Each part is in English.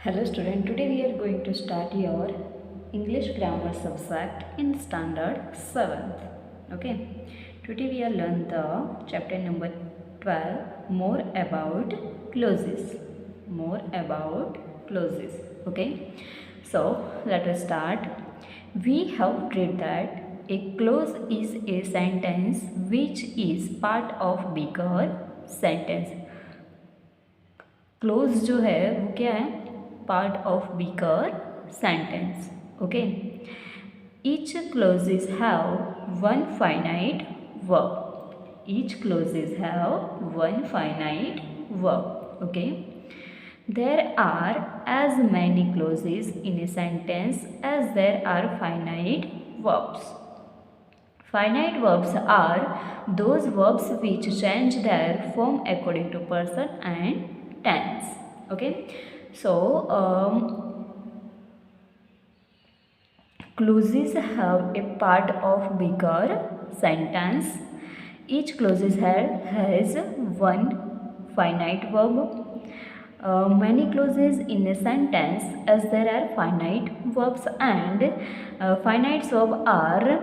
Hello student, today we are going to start your English grammar subject in standard 7th. Okay, today we are learn the chapter number 12, more about clauses. More about clauses. Okay, so let us start. We have read that a clause is a sentence which is part of bigger sentence. Clause जो है वो क्या है, part of bigger sentence. Okay, each clauses have one finite verb. Each clauses have one finite verb. Okay, there are as many clauses in a sentence as there are finite verbs. Finite verbs are those verbs which change their form according to person and tense. Okay, so clauses have a part of bigger sentence. Each clauses has one finite verb. Many clauses in a sentence as there are finite verbs, and finite verbs are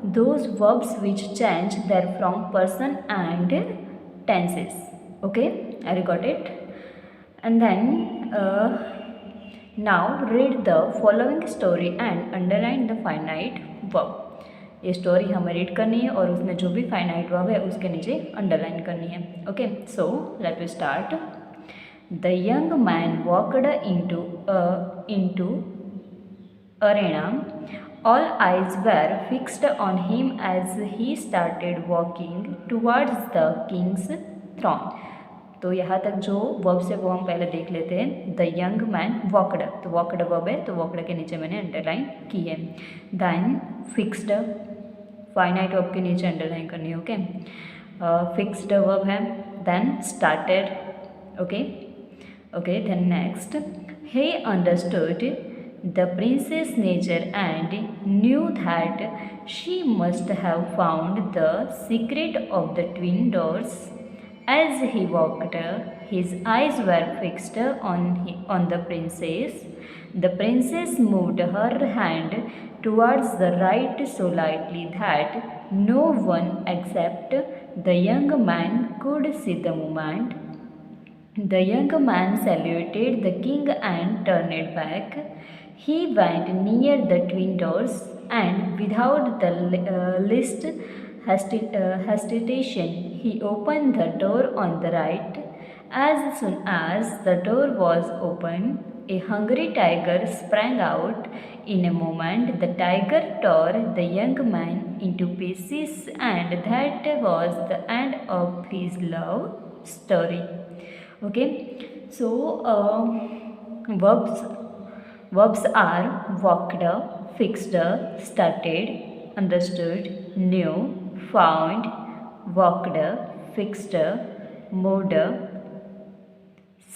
those verbs which change their from person and tenses. Okay, I got it. And then now read the following story and underline the finite verb. ये story हमें read करनी है और उसमें जो भी finite verb है उसके नीचे अंडरलाइन करनी है. Okay, so let we start. The young man walked into arena. All eyes were fixed on him as he started walking towards the king's throne. तो यहाँ तक जो वर्ब्स है वो हम पहले देख लेते हैं. द यंग मैन वॉकड, तो वॉकड वर्ब है तो वॉकड के नीचे मैंने अंडरलाइन की है. देन फिक्स्ड फाइनाइट वर्ब के नीचे अंडरलाइन करनी है. ओके, फिक्स्ड वर्ब है. Then started. Okay, then next, he understood the princess' nature and knew that she must have found the secret of the twin doors. As he walked, his eyes were fixed on the princess. The princess moved her hand towards the right so lightly that no one except the young man could see the movement. The young man saluted the king and turned back. He went near the twin doors and without the least hesitation, he opened the door on the right. As soon as the door was open, a hungry tiger sprang out. In a moment, the tiger tore the young man into pieces, and that was the end of his love story. Okay, so verbs are walked, fixed, started, understood, knew, found, walked, fixed, moved,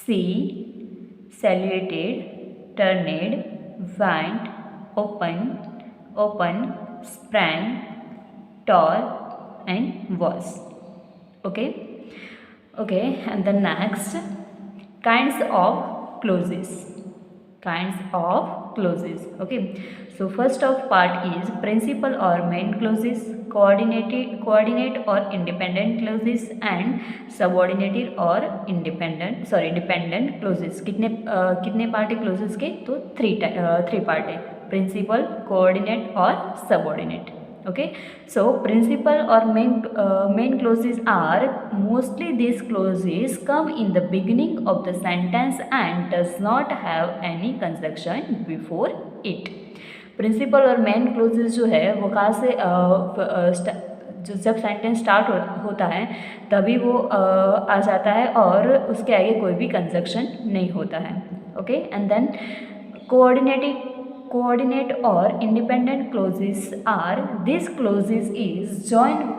see, saluted, turned, went, open, sprang, tore, and was. Okay, and the next, kinds of clauses. Okay, so first of part is principal or main clauses, coordinate or independent clauses, and subordinated or dependent clauses. कितने part है clauses के? तो three part है, principal, coordinate और subordinate. Okay, so principal or main clauses are mostly these clauses come in the beginning of the sentence and does not have any conjunction before it. Principal और main clauses जो है वो कहाँ से जब sentence start होता है तभी वो आ जाता है और उसके आगे कोई भी कंजक्शन नहीं होता है. Okay, and then coordinate or independent clauses are these clauses is joined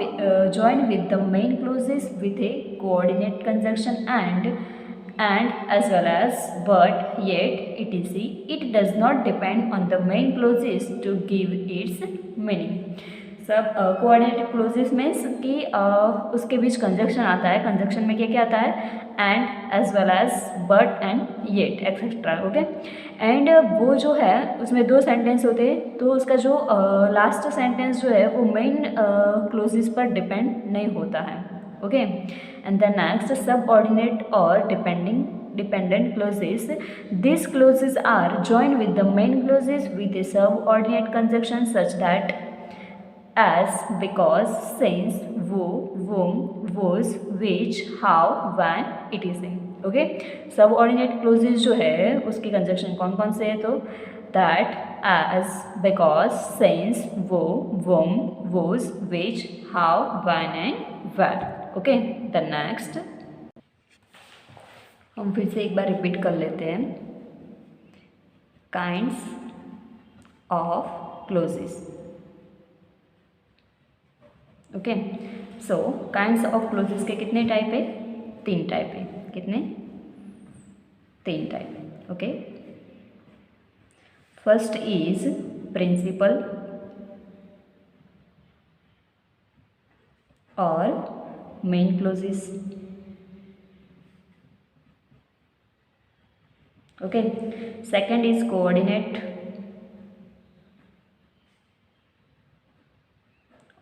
with the main clauses with a coordinate conjunction and as well as but, yet, etc. It does not depend on the main clauses to give its meaning. सब coordinative closes means कि उसके बीच conjunction आता है. Conjunction में क्या क्या आता है? And as well as but and yet etcetera. Okay. And वो जो है उसमें 2 सेंटेंस होते हैं, तो उसका जो लास्ट सेंटेंस जो है वो मेन क्लोजेस पर डिपेंड नहीं होता है. ओके. एंड द नेक्स्ट सब ऑर्डिनेट और dependent clauses. These clauses are joined with the main clauses with a subordinate conjunction such that as, because, since, who, whom, whose, which, how, when, etc. Okay. Subordinate clauses जो है उसके conjunction कौन कौन से हैं? तो that, as, because, since, who, whom, whose, which, how, when and where. Okay. The next हम फिर से एक बार रिपीट कर लेते हैं. Kinds of clauses. Okay. So kinds of clauses के कितने टाइप है? 3 टाइप है. कितने? 3 type. Okay. First is principal और main clauses. Okay. Second is coordinate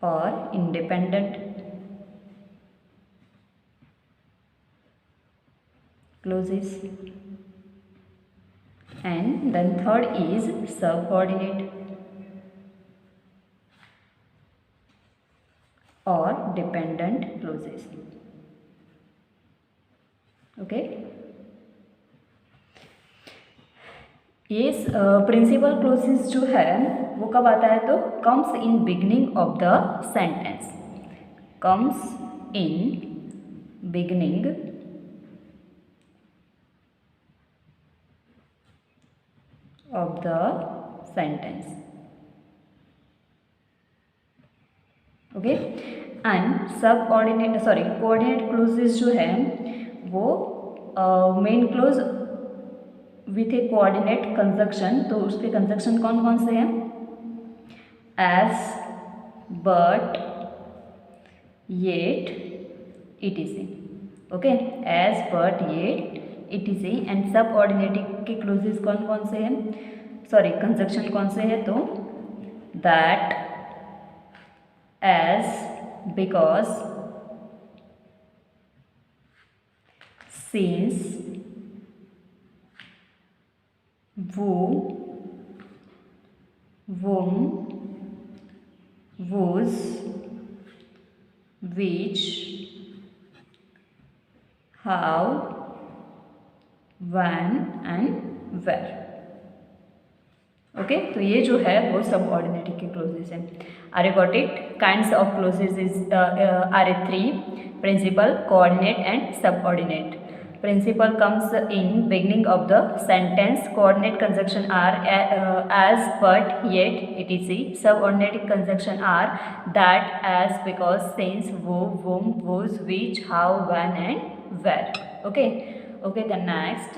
और independent clauses. And then third is subordinate और डिपेंडेंट क्लोजेस. ओके. ये principal clauses जो है वो कब आता है? तो comes in beginning of the sentence. Comes in beginning of the sentence. Okay. And subordinate coordinate clauses जो है वो main clause with a coordinate conjunction. तो उसके कंजक्शन कौन कौन से हैं? As, but, yet, etc. Okay. As, but, yet, etc. And subordinative के क्लोजेस कौन कौन से हैं? कंजक्शन कौन से हैं? तो दैट, एज, बिकॉज, सिंस, वो, whom, whose, which, how, when and where. Okay. तो ये जो है वो सब ऑर्डिनेटिव के क्लोजेस हैं. Are you got it? Kinds of clauses is are 3: principal, coordinate and subordinate. Principal comes in beginning of the sentence. Coordinate conjunction are as, but, yet, etc. Subordinate conjunction are that, as, because, since, who, whom, whose, which, how, when and where. Okay. Okay. The next.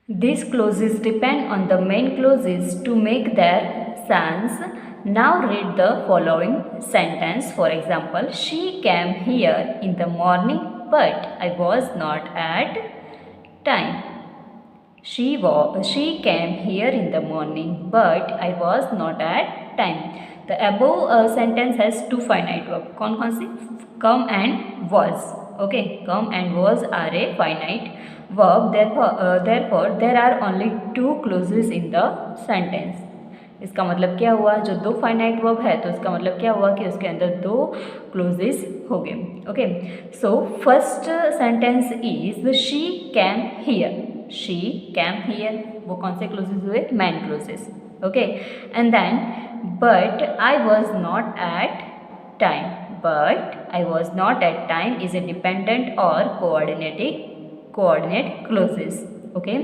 These clauses depend on the main clauses to make their sense. Now read the following sentence. For example, she came here in the morning, but I was not at time. She came here in the morning, but I was not at time. The above sentence has 2 finite verbs. कौन कौन से? Come and was. Okay, come and was are a finite verb. Therefore, there are only 2 clauses in the sentence. इसका मतलब क्या हुआ? जो 2 finite verb है तो इसका मतलब क्या हुआ कि उसके अंदर 2 क्लोजेस हो गए. Okay. So first sentence is she came here. She came here, वो कौन से क्लोजेस हुए? Main clauses. Okay. And then but I was not at time. But I was not at time is a dependent और coordinate clauses. Okay.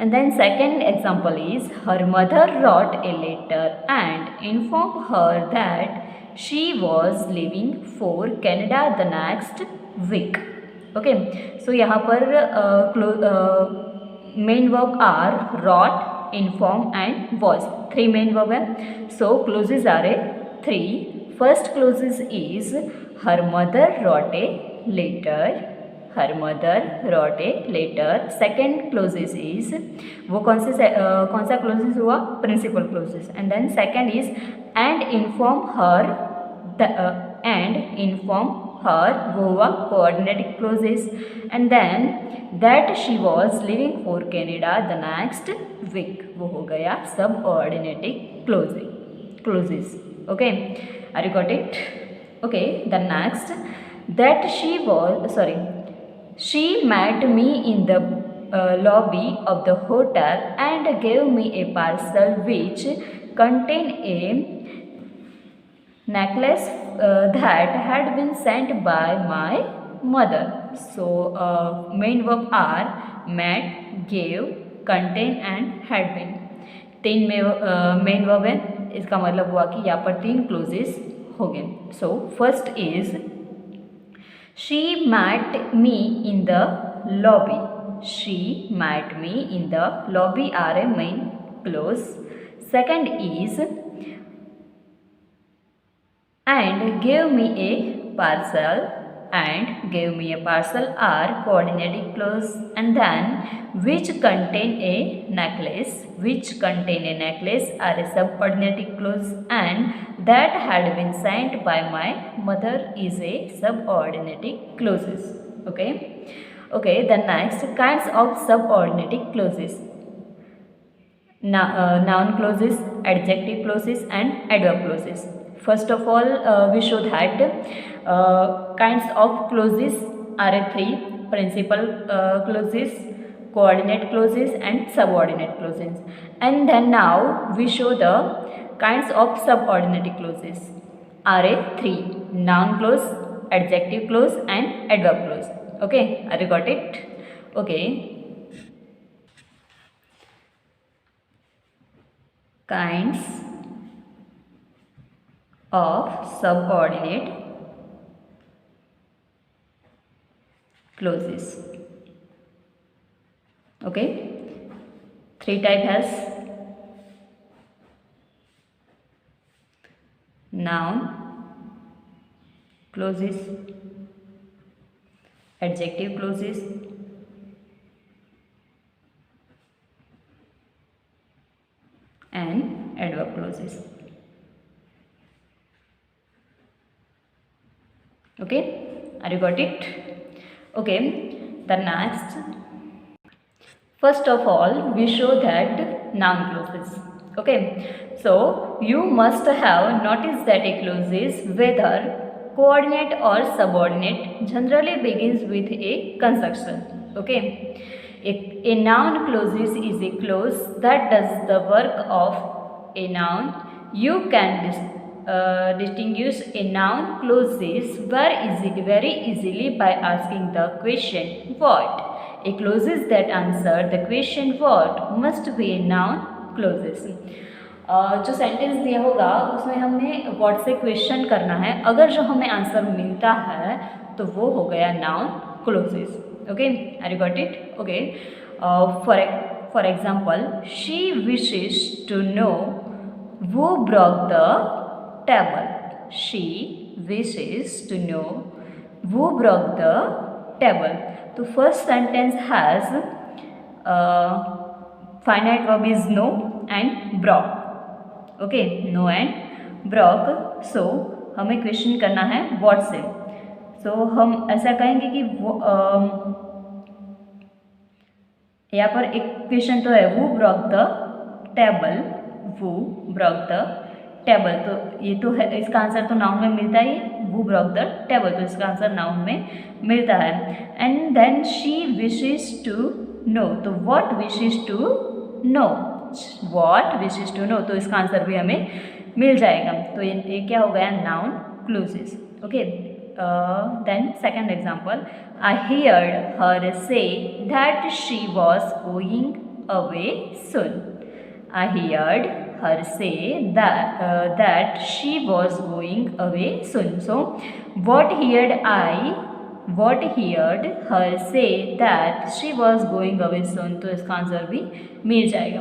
And then second example is her mother wrote a letter and informed her that she was leaving for Canada the next week. Okay. So यहाँ पर main verb are wrote inform and was. Three main verb है. So clauses are three. First clauses is her mother wrote a letter. Her mother wrote a letter. Second clauses is वो कौन सा clauses हुआ? Principal clauses. And then second is and inform her वो हुआ coordinating clauses. And then that she was leaving for Canada the next week, वो हो गया subordinating clauses. Okay, are you got it? Okay, the next, that she met me in the lobby of the hotel and gave me a parcel which contained a necklace that had been sent by my mother. So main verb are met, gave, contain and had been. तीन main verb है. इसका मतलब हुआ कि यहाँ पर तीन clauses हो गए. So first is she met me in the lobby. She met me in the lobby are a main clause. Second is and gave me a parcel are coordinating clause. And then which contain a necklace are a subordinating clause. And that had been sent by my mother is a subordinating clauses. Okay, the next kinds of subordinating clauses: noun clauses, adjective clauses and adverb clauses. First of all, we show that kinds of clauses are three: principal clauses, coordinate clauses and subordinate clauses. And then now we show the kinds of subordinate clauses are three: noun clause, adjective clause and adverb clause. Okay, are you got it? Okay, kinds of subordinate clauses. Okay, three type has noun clauses, adjective clauses and adverb clauses. Okay, are you got it? Okay, the next, first of all we show that noun clauses. Okay, so you must have noticed that a clauses, whether coordinate or subordinate, generally begins with a conjunction. Okay, a noun clauses is a clause that does the work of a noun. You can distinguish a noun clauses very easily by asking the question what. A clauses that answer the question what must be a noun clauses. जो sentence दिया होगा उसमें हमें what से question करना है. अगर जो हमें आंसर मिलता है तो वो हो गया noun clauses. Okay, are you got it? Okay, for example, she wishes to know who broke the table. She wishes to know who broke the table. So first sentence has finite verb is no and broke. Okay, no and broke. So हमें question करना है what से. So हम ऐसा कहेंगे कि वो यहाँ पर एक क्वेश्चन तो है who broke the table. Who broke the table, तो ये तो है, इसका आंसर तो नाउन में मिलता ही. Who broke the table, तो इसका आंसर नाउन में मिलता है. And then she wishes to know, तो what wishes to know, what wishes to know, तो इसका आंसर भी हमें मिल जाएगा. तो ये क्या हो गया? Noun clauses. Okay, then second example, I heard her say that she was going away soon. I heard her say that she was going away soon. So what heard I what heard her say that she was going away soon, तो इसका answer भी मिल जाएगा।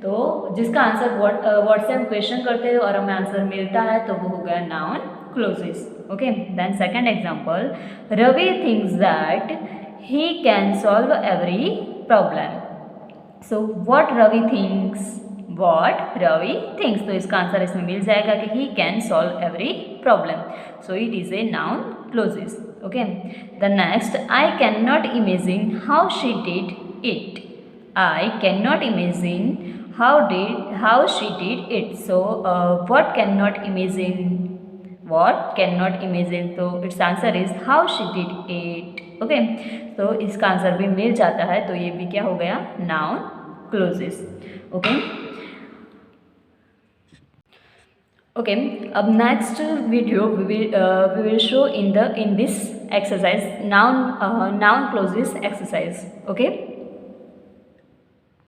तो जिसका answer what से हम question करते हैं और हमें आंसर मिलता है तो वो हो गया noun clauses. Okay, then second example, Ravi thinks that he can solve every problem. So what Ravi thinks, what Ravi thinks, तो इसका आंसर इसमें मिल जाएगा कि he can solve every problem, so it is a noun clauses. Okay, the next, I cannot imagine how she did it. I cannot imagine how she did it. So what cannot imagine, what cannot imagine, तो its answer is how she did it. Okay, तो इसका answer भी मिल जाता है, तो ये भी क्या हो गया, noun clauses. Okay. Okay, अब next video we will show in this exercise noun clauses exercise. Okay.